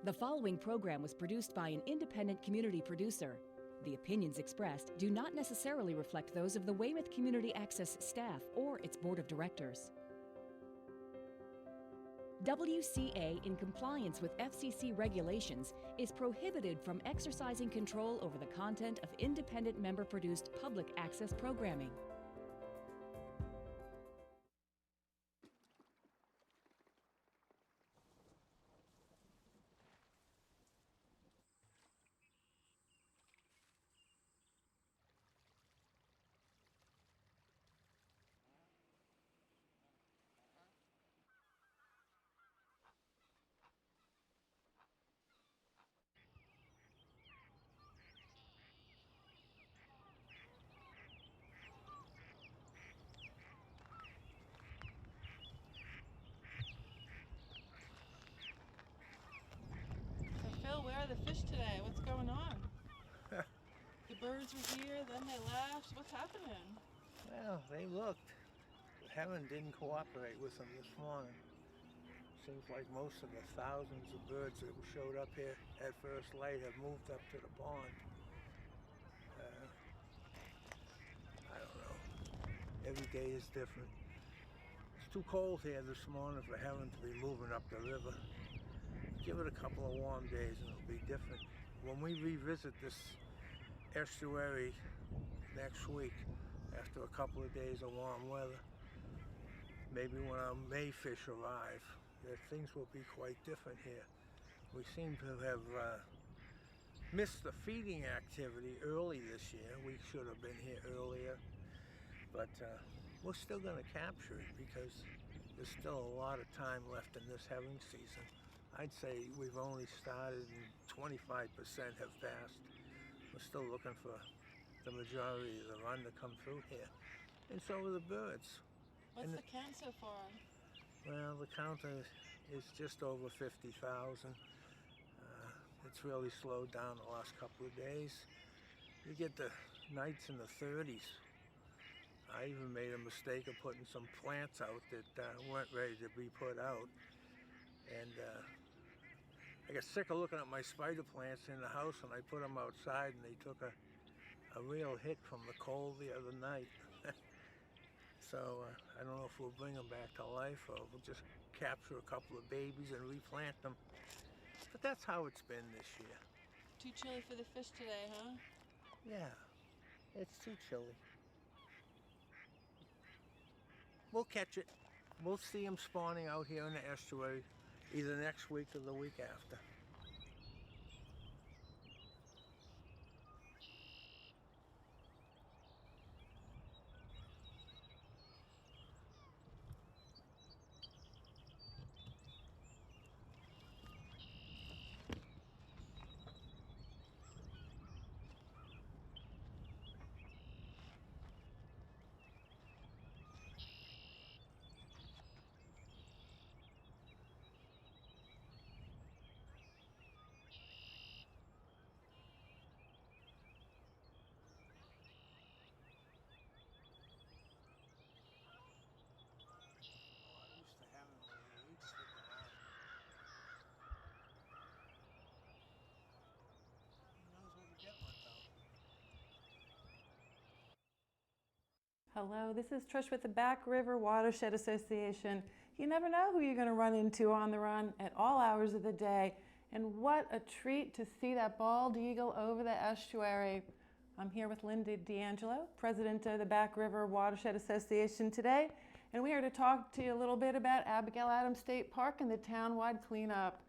The following program was produced by an independent community producer. The opinions expressed do not necessarily reflect those of the Weymouth Community Access staff or its board of directors. WCA, in compliance with FCC regulations, is prohibited from exercising control over the content of independent member-produced public access programming. Phil, where are the fish today? What's going on? The birds were here, then they left. What's happening? Well, they looked. Heaven didn't cooperate with them this morning. Seems like most of the thousands of birds that showed up here at first light have moved up to the pond. I don't know. Every day is different. It's too cold here this morning for Heaven to be moving up the river. Give it a couple of warm days and it'll be different. When we revisit this estuary next week, after a couple of days of warm weather, maybe when our May fish arrive, things will be quite different here. We seem to have missed the feeding activity early this year. We should have been here earlier, but we're still going to capture it because there's still a lot of time left in this herring season. I'd say we've only started and 25% have passed. We're still looking for the majority of the run to come through here. And so are the birds. What's the count so far? Well, the count is just over 50,000. It's really slowed down the last couple of days. You get the nights in the 30s. I even made a mistake of putting some plants out that weren't ready to be put out. And I got sick of looking at my spider plants in the house, and I put them outside, and they took a real hit from the cold the other night. So I don't know if we'll bring them back to life or we'll just capture a couple of babies and replant them. But that's how it's been this year. Too chilly for the fish today, huh? Yeah, it's too chilly. We'll catch it. We'll see them spawning out here in the estuary either next week or the week after. Hello, this is Trish with the BRWA Watershed Association. You never know who you're going to run into on the run at all hours of the day. And what a treat to see that bald eagle over the estuary. I'm here with Linda D'Angelo, president of the BRWA Watershed Association today. And we are to talk to you a little bit about Abigail Adams State Park and the town-wide cleanup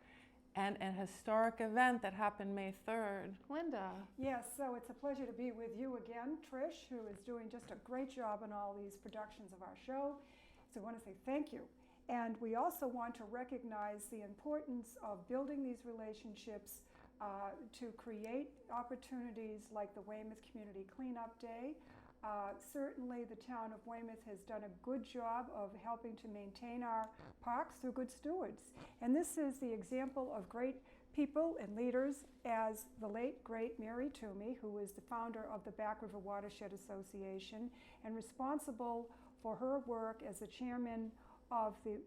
and an historic event that happened May 3rd. Linda. Yes, so it's a pleasure to be with you again, Trish, who is doing just a great job on all these productions of our show. So I want to say thank you. And we also want to recognize the importance of building these relationships to create opportunities like the Weymouth Community Cleanup Day. Certainly the town of Weymouth has done a good job of helping to maintain our parks through good stewards. And this is the example of great people and leaders as the late, great Mary Toomey, who is the founder of the BRWA Watershed Association and responsible for her work as the chairman of the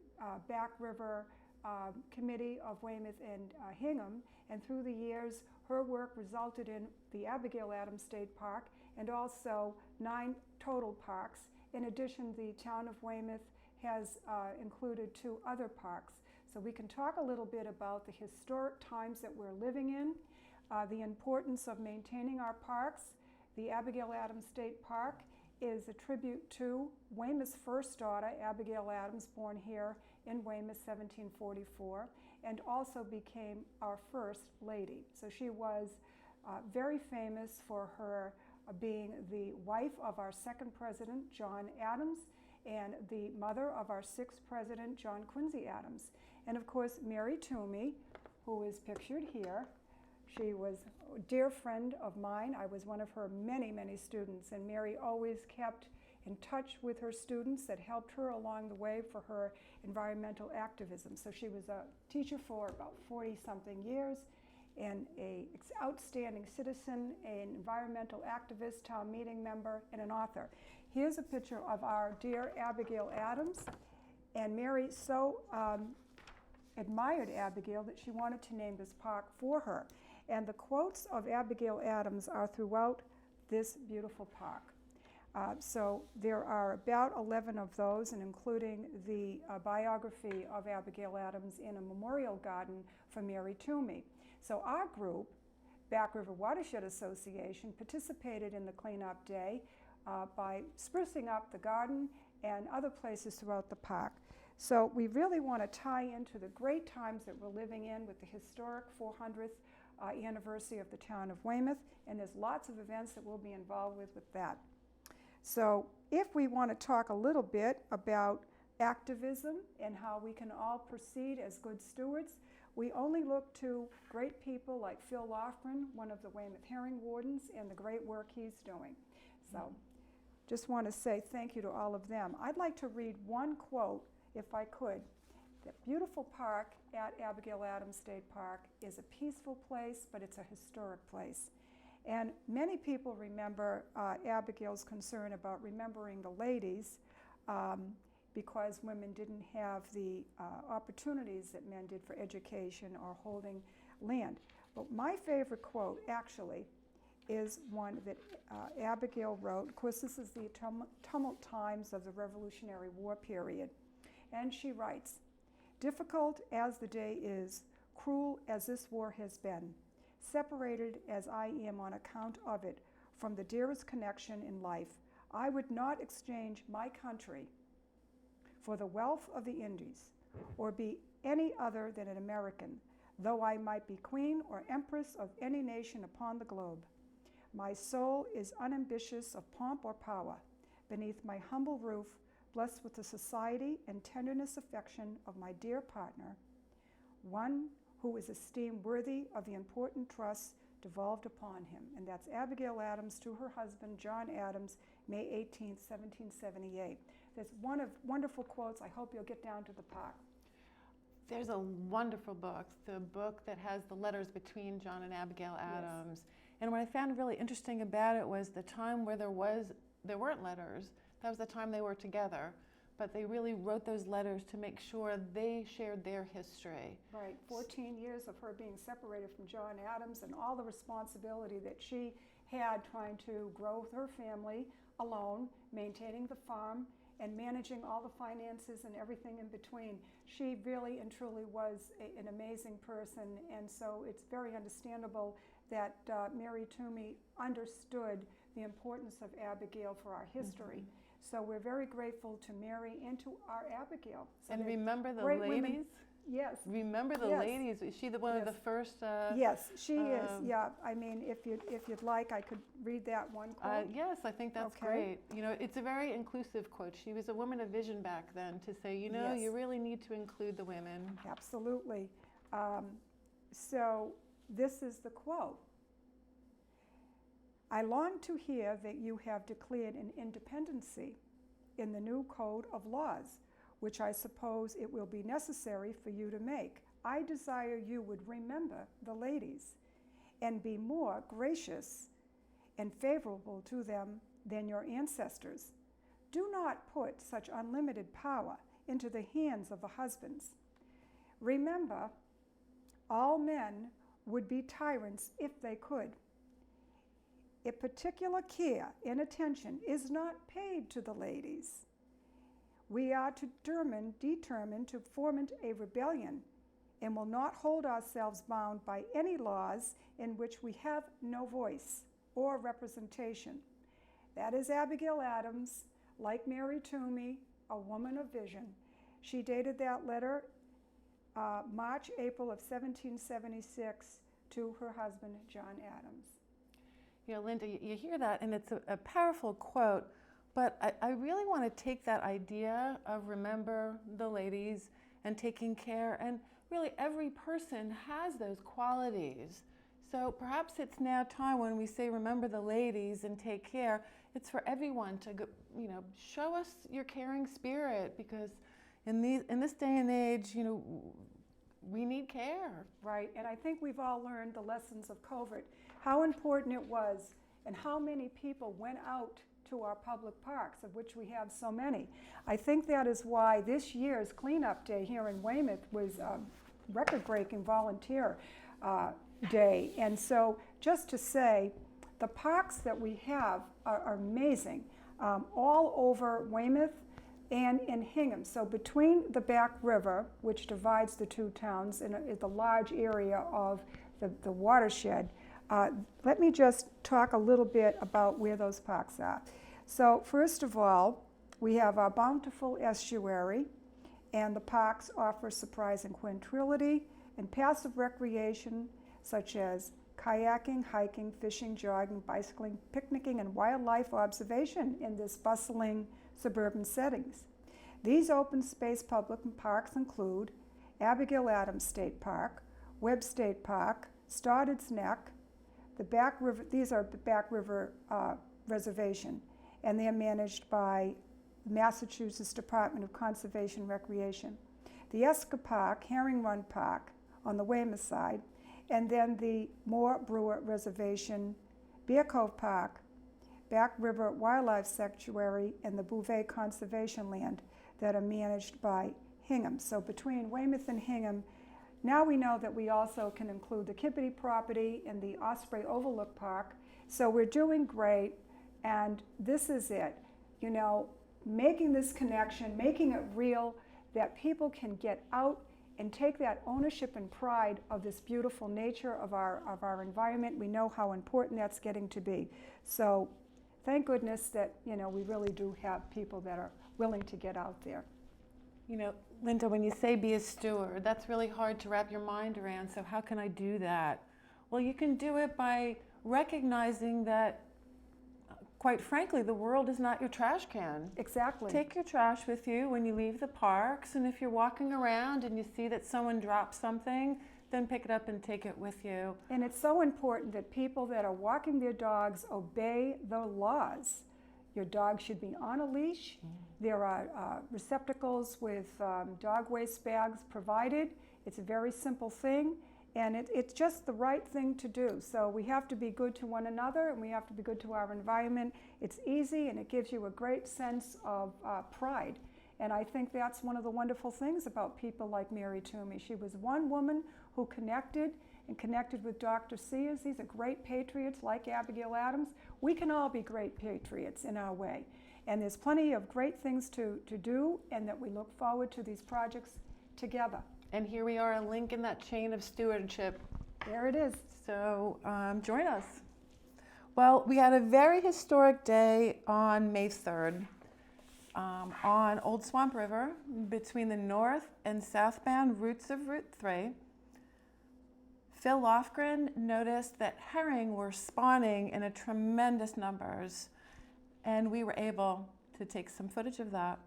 BRWA committee of Weymouth and Hingham, and through the years, her work resulted in the Abigail Adams State Park and also 9 total parks. In addition, the town of Weymouth has included 2 other parks. So we can talk a little bit about the historic times that we're living in, the importance of maintaining our parks. The Abigail Adams State Park is a tribute to Weymouth's first daughter, Abigail Adams, born here in Weymouth, 1744, and also became our first lady. So she was very famous for her being the wife of our 2nd president, John Adams, and the mother of our 6th president, John Quincy Adams. And of course, Mary Toomey, who is pictured here. She was a dear friend of mine. I was one of her many, many students, and Mary always kept in touch with her students that helped her along the way for her environmental activism. So she was a teacher for about 40-something years, and an outstanding citizen, an environmental activist, town meeting member, and an author. Here's a picture of our dear Abigail Adams, and Mary so admired Abigail that she wanted to name this park for her. And the quotes of Abigail Adams are throughout this beautiful park. So there are about 11 of those, and including the biography of Abigail Adams in a memorial garden for Mary Toomey. So our group, Back River Watershed Association, participated in the cleanup day by sprucing up the garden and other places throughout the park. So we really want to tie into the great times that we're living in with the historic 400th anniversary of the town of Weymouth, and there's lots of events that we'll be involved with that. So if we want to talk a little bit about activism and how we can all proceed as good stewards, we only look to great people like Phil Lofgren, one of the Weymouth Herring Wardens, and the great work he's doing. So just want to say thank you to all of them. I'd like to read one quote, if I could. The beautiful park at Abigail Adams State Park is a peaceful place, but it's a historic place. And many people remember Abigail's concern about remembering the ladies because women didn't have the opportunities that men did for education or holding land. But my favorite quote, actually, is one that Abigail wrote. Of course, this is the tumult times of the Revolutionary War period. And she writes, "Difficult as the day is, cruel as this war has been, separated as I am on account of it from the dearest connection in life, I would not exchange my country for the wealth of the Indies, or be any other than an American, though I might be queen or empress of any nation upon the globe. My soul is unambitious of pomp or power. Beneath my humble roof, blessed with the society and tenderness affection of my dear partner, one who is esteemed worthy of the important trust devolved upon him." And that's Abigail Adams to her husband, John Adams, May 18, 1778. There's one of wonderful quotes. I hope you'll get down to the park. There's a wonderful book, the book that has the letters between John and Abigail Adams. Yes. And what I found really interesting about it was the time where there weren't letters. That was the time they were together. But they really wrote those letters to make sure they shared their history. Right, 14 years of her being separated from John Adams and all the responsibility that she had trying to grow her family alone, maintaining the farm, and managing all the finances and everything in between. She really and truly was an amazing person, and so it's very understandable that Mary Toomey understood the importance of Abigail for our history. So we're very grateful to Mary and to our Abigail. So and remember the ladies? Women, yes. Remember the ladies? Is she one of the first? Yes, she is. Yeah, I mean, if you'd like, I could read that one quote. Yes, I think that's great. You know, it's a very inclusive quote. She was a woman of vision back then to say, you know, you really need to include the women. Absolutely. So this is the quote. "I long to hear that you have declared an independency in the new code of laws, which I suppose it will be necessary for you to make. I desire you would remember the ladies and be more gracious and favorable to them than your ancestors. Do not put such unlimited power into the hands of the husbands. Remember, all men would be tyrants if they could. If particular care and attention is not paid to the ladies, we are determined to foment a rebellion and will not hold ourselves bound by any laws in which we have no voice or representation. That is Abigail Adams, like Mary Toomey, a woman of vision. She dated that letter March, April of 1776 to her husband, John Adams. You know, Linda, you hear that, and it's a powerful quote, but I really want to take that idea of remember the ladies and taking care, and really every person has those qualities. So perhaps it's now time when we say remember the ladies and take care, it's for everyone to go, show us your caring spirit, because in this day and age, we need care. Right, and I think we've all learned the lessons of COVID, how important it was and how many people went out to our public parks, of which we have so many. I think that is why this year's cleanup day here in Weymouth was a record-breaking volunteer day. And so just to say, the parks that we have are amazing, all over Weymouth and in Hingham. So between the Back River, which divides the two towns in the large area of the watershed, let me just talk a little bit about where those parks are. So first of all, we have our bountiful estuary, and the parks offer surprising tranquility and passive recreation such as kayaking, hiking, fishing, jogging, bicycling, picnicking, and wildlife observation in this bustling suburban settings. These open space public parks include Abigail Adams State Park, Webb State Park, Stoddard's Neck, the Back River. These are the Back River Reservation, and they're managed by the Massachusetts Department of Conservation and Recreation. The Esker Park, Herring Run Park on the Weymouth side, and then the BRWA Reservation, Bear Cove Park, Back River Wildlife Sanctuary, and the Bouvet Conservation Land that are managed by Hingham. So between Weymouth and Hingham, now we know that we also can include the Kippity property and the Osprey Overlook Park. So we're doing great, and this is it. Making this connection, making it real, that people can get out and take that ownership and pride of this beautiful nature of our environment. We know how important that's getting to be. So thank goodness that we really do have people that are willing to get out there. Linda, when you say be a steward, that's really hard to wrap your mind around. So how can I do that? Well, you can do it by recognizing that, quite frankly, the world is not your trash can. Exactly. Take your trash with you when you leave the parks, and if you're walking around and you see that someone dropped something, then pick it up and take it with you. And it's so important that people that are walking their dogs obey the laws. Your dog should be on a leash. There are receptacles with dog waste bags provided. It's a very simple thing, and it's just the right thing to do. So we have to be good to one another, and we have to be good to our environment. It's easy, and it gives you a great sense of pride. And I think that's one of the wonderful things about people like Mary Toomey. She was one woman who connected with Dr. Sears. These are great patriots like Abigail Adams. We can all be great patriots in our way. And there's plenty of great things to do, and that we look forward to these projects together. And here we are, a link in that chain of stewardship. There it is. So join us. Well, we had a very historic day on May 3rd on Old Swamp River between the north and southbound routes of Route 3. Phil Lofgren noticed that herring were spawning in a tremendous numbers, and we were able to take some footage of that.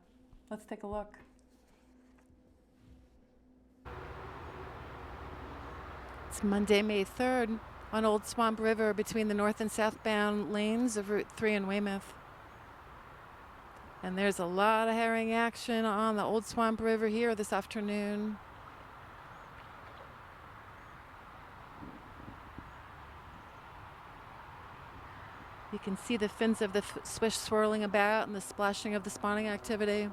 Let's take a look. It's Monday, May 3rd on Old Swamp River between the north and southbound lanes of Route 3 in Weymouth. And there's a lot of herring action on the Old Swamp River here this afternoon. You can see the fins of the swish swirling about and the splashing of the spawning activity.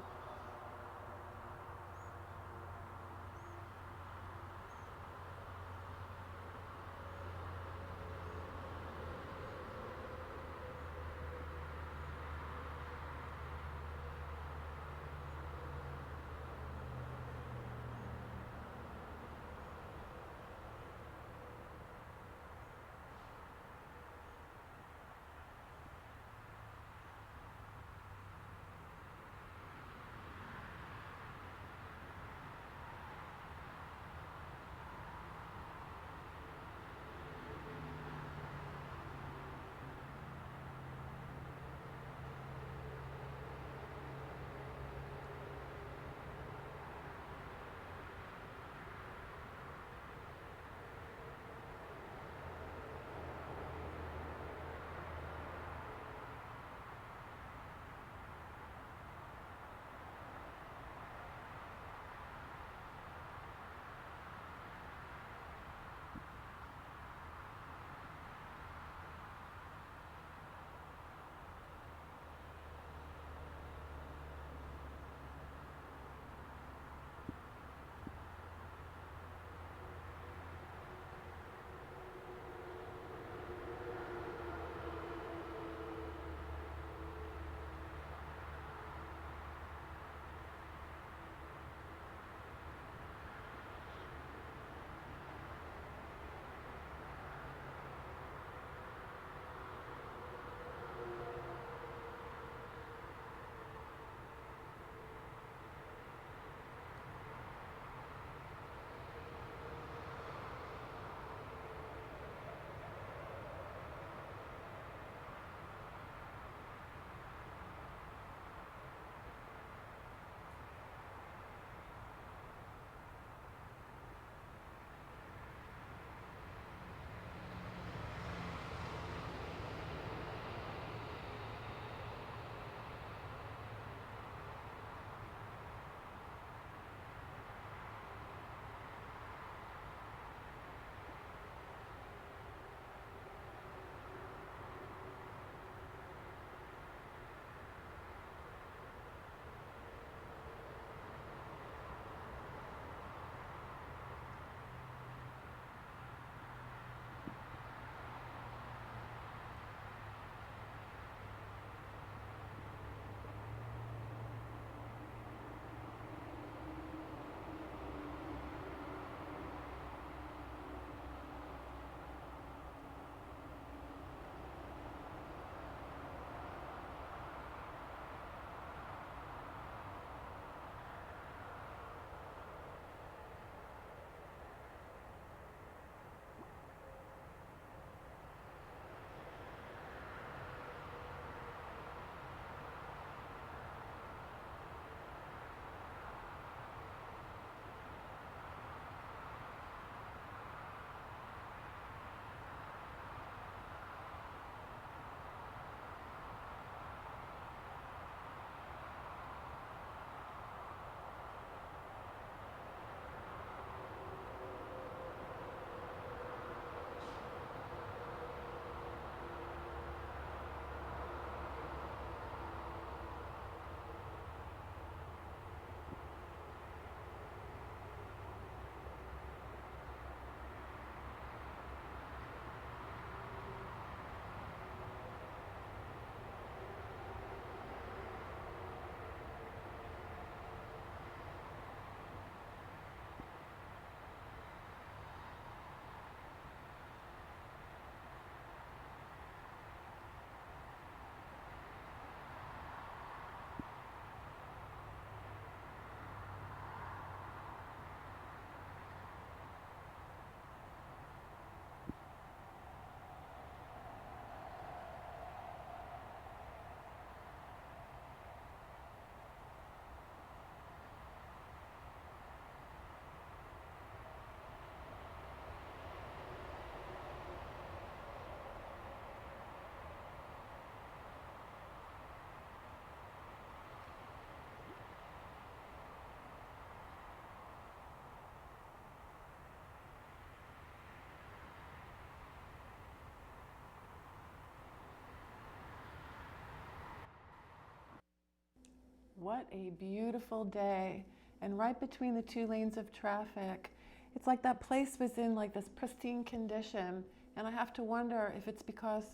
What a beautiful day. And right between the two lanes of traffic, it's like that place was in like this pristine condition. And I have to wonder if it's because,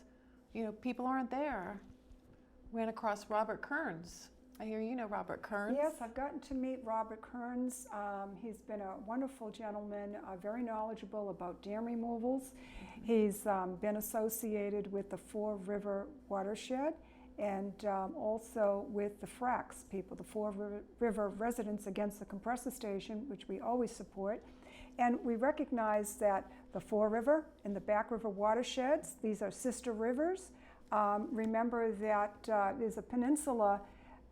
people aren't there. Ran across Robert Kearns. I hear you know Robert Kearns. Yes, I've gotten to meet Robert Kearns. He's been a wonderful gentleman, very knowledgeable about dam removals. He's been associated with the Four River watershed and also with the FRAX people, the Four River Residents Against the Compressor Station, which we always support. And we recognize that the Four River and the Back River watersheds, these are sister rivers. Remember that there's a peninsula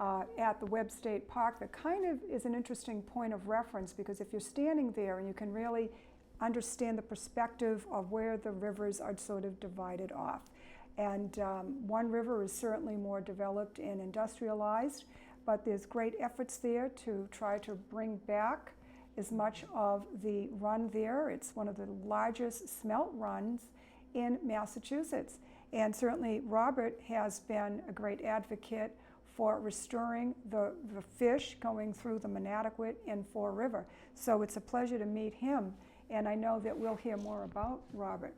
at the Webb State Park that kind of is an interesting point of reference, because if you're standing there and you can really understand the perspective of where the rivers are sort of divided off. And one river is certainly more developed and industrialized, but there's great efforts there to try to bring back as much of the run there. It's one of the largest smelt runs in Massachusetts. And certainly Robert has been a great advocate for restoring the fish going through the Manattaquit and Four River. So it's a pleasure to meet him, and I know that we'll hear more about Robert.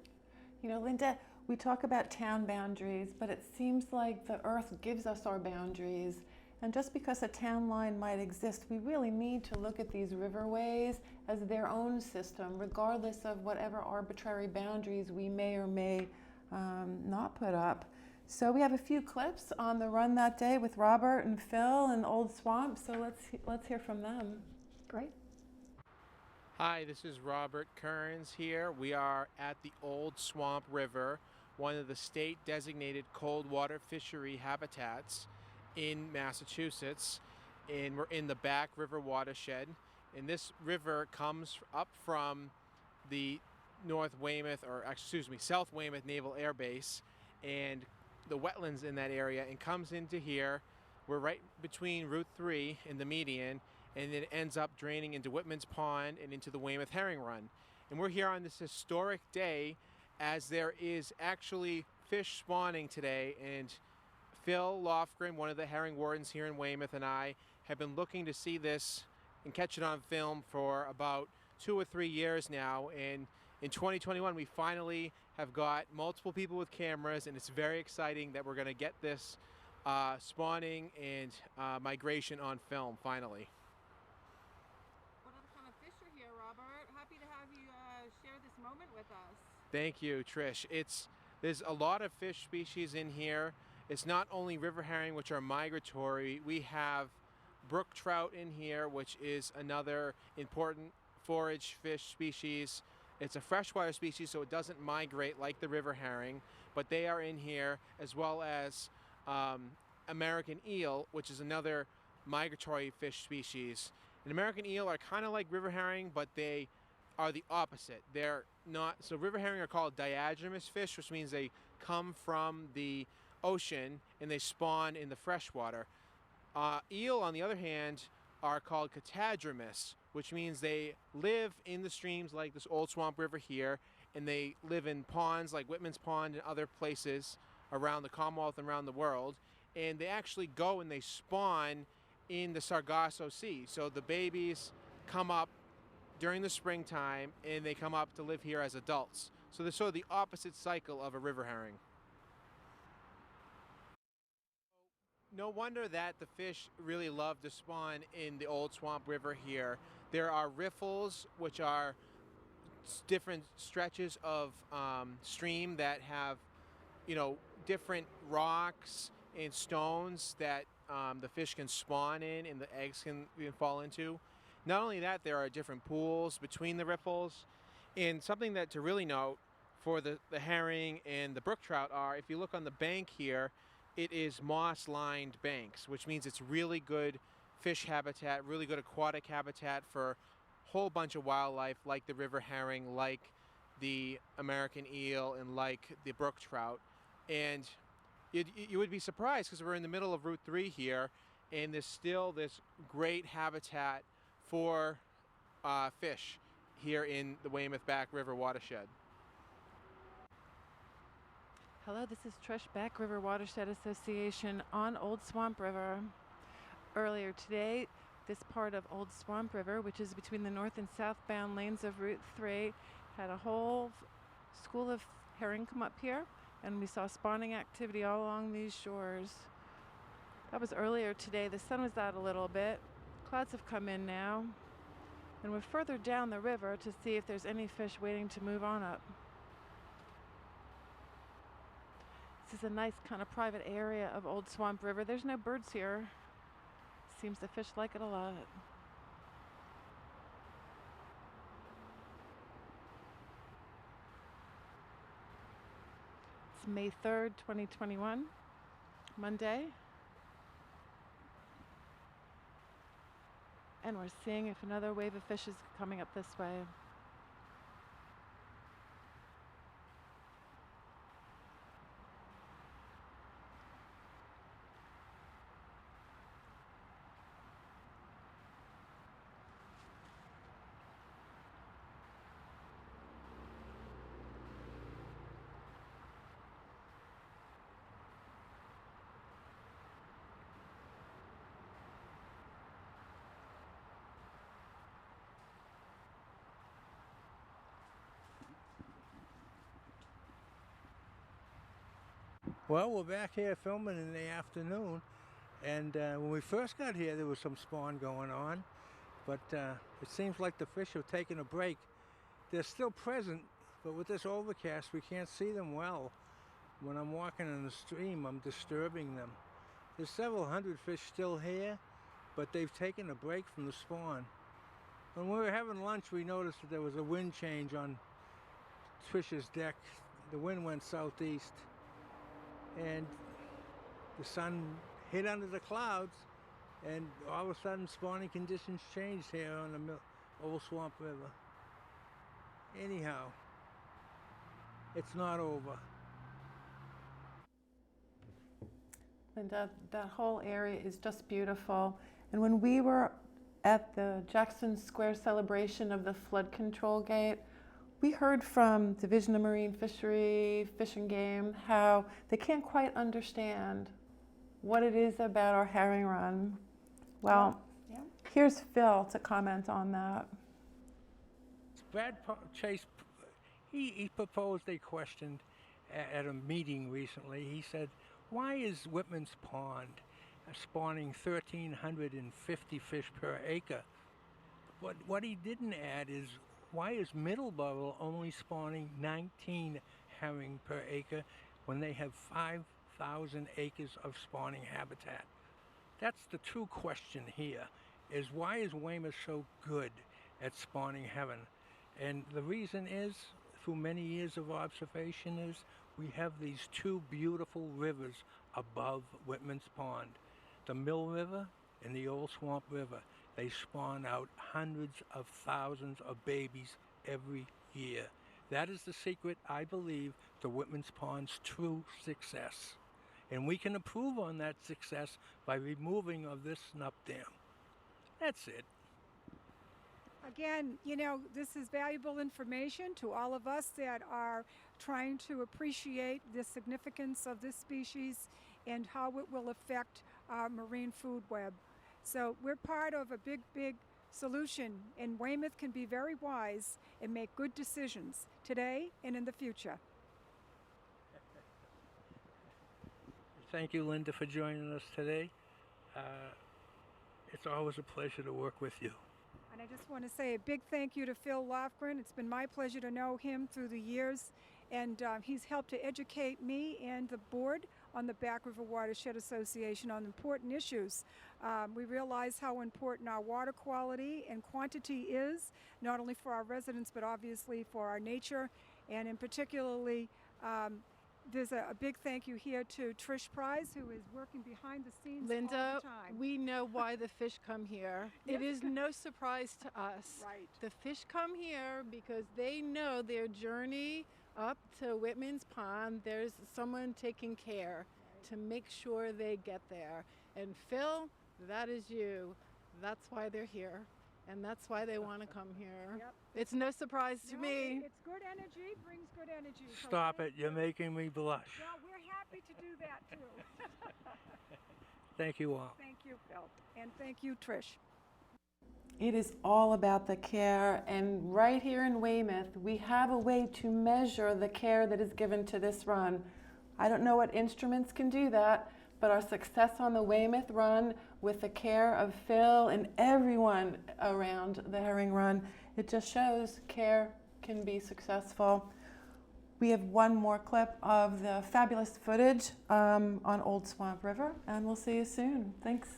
Linda, we talk about town boundaries, but it seems like the earth gives us our boundaries. And just because a town line might exist, we really need to look at these riverways as their own system, regardless of whatever arbitrary boundaries we may or may not put up. So we have a few clips on the run that day with Robert and Phil and Old Swamp, so let's hear from them. Great. Hi, this is Robert Kearns here. We are at the Old Swamp River, one of the state designated cold water fishery habitats in Massachusetts, and we're in the Back River watershed. And this river comes up from the South Weymouth Naval Air Base and the wetlands in that area, and comes into here. We're right between Route 3 and the median, and then it ends up draining into Whitman's Pond and into the Weymouth Herring Run. And we're here on this historic day as there is actually fish spawning today, and Phil Lofgren, one of the herring wardens here in Weymouth, and I have been looking to see this and catch it on film for about 2 or 3 years now. And in 2021, we finally have got multiple people with cameras, and it's very exciting that we're going to get this spawning and migration on film finally. What other kind of fish are here, Robert? Happy to have you share this moment with us. Thank you, Trish. There's a lot of fish species in here. It's not only river herring, which are migratory. We have brook trout in here, which is another important forage fish species. It's a freshwater species, so it doesn't migrate like the river herring, but they are in here, as well as American eel, which is another migratory fish species. And American eel are kind of like river herring, but they are the opposite. They're not, so river herring are called diagenous fish, which means they come from the ocean and they spawn in the freshwater. Eel, on the other hand, are called catadromous, which means they live in the streams like this Old Swamp River here, and they live in ponds like Whitman's Pond and other places around the Commonwealth and around the world. And they actually go and they spawn in the Sargasso Sea. So the babies come up during the springtime and they come up to live here as adults. So they're sort of the opposite cycle of a river herring. No wonder that the fish really love to spawn in the Old Swamp River here. There are riffles, which are different stretches of stream that have, different rocks and stones that the fish can spawn in and the eggs can fall into. Not only that, there are different pools between the riffles. And something that to really note for the herring and the brook trout are, if you look on the bank here, it is moss-lined banks, which means it's really good fish habitat, really good aquatic habitat for a whole bunch of wildlife like the river herring, like the American eel, and like the brook trout. And you would be surprised because we're in the middle of Route 3 here, and there's still this great habitat for fish here in the Weymouth Back River watershed. Hello, this is Trish, Back River Watershed Association on Old Swamp River. earlier today, this part of Old Swamp River, which is between the north and southbound lanes of Route 3, had a whole school of herring come up here, and we saw spawning activity all along these shores. That was earlier today. The sun was out a little bit. Clouds have come in now, and we're further down the river to see if there's any fish waiting to move on up. This is a nice kind of private area of Old Swamp River. There's no birds here. Seems the fish like it a lot. It's May 3rd, 2021, Monday. And we're seeing if another wave of fish is coming up this way. Well, we're back here filming in the afternoon, and when we first got here there was some spawn going on, but it seems like the fish have taken a break. They're still present, but with this overcast we can't see them well. When I'm walking in the stream I'm disturbing them. There's several hundred fish still here, but they've taken a break from the spawn. When we were having lunch we noticed that there was a wind change on Trish's deck. The wind went southeast, and the sun hit under the clouds, and all of a sudden spawning conditions changed here on the Old Swamp River. Anyhow, it's not over. Linda, that whole area is just beautiful. And when we were at the Jackson Square celebration of the flood control gate, we heard from Division of Marine Fishery, Fish and Game, how they can't quite understand what it is about our herring run. Well, Yeah. here's Phil to comment on that. Brad Chase, he proposed a question at a meeting recently. He said, why is Whitman's Pond spawning 1,350 fish per acre? But what he didn't add is, why is Middleborough only spawning 19 herring per acre when they have 5,000 acres of spawning habitat? That's the true question here, is why is Weymouth so good at spawning herring? And the reason is, through many years of observation, is we have these two beautiful rivers above Whitman's Pond, the Mill River and the Old Swamp River. They spawn out hundreds of thousands of babies every year. That is the secret, I believe, to Whitman's Pond's true success. And we can improve on that success by removing of this snup dam. That's it. Again, you know, this is valuable information to all of us that are trying to appreciate the significance of this species and how it will affect our marine food web. So we're part of a big, big solution, and Weymouth can be very wise and make good decisions today and in the future. Thank you, Linda, for joining us today. It's always a pleasure to work with you. And I just want to say a big thank you to Phil Lofgren. It's been my pleasure to know him through the years, and he's helped to educate me and the board on the Back River Watershed Association on important issues. We realize how important our water quality and quantity is, not only for our residents, but obviously for our nature, and in particularly, there's a big thank you here to Trish Price, who is working behind the scenes all Linda, the time. we know why the fish come here. It is no surprise to us. Right. The fish come here because they know their journey up to Whitman's Pond, there's someone taking care to make sure they get there. And Phil, that is you. That's why they're here. And that's why they want to come here. Yep. It's no surprise to me. It's good energy, brings good energy. So Stop thank it, you're you. making me blush. Well, we're happy to do that too. Thank you all. Thank you, Bill. And thank you, Trish. It is all about the care, and right here in Weymouth, we have a way to measure the care that is given to this run. I don't know what instruments can do that, but our success on the Weymouth run with the care of Phil and everyone around the herring run, it just shows care can be successful. We have one more clip of the fabulous footage on Old Swamp River, and we'll see you soon. Thanks.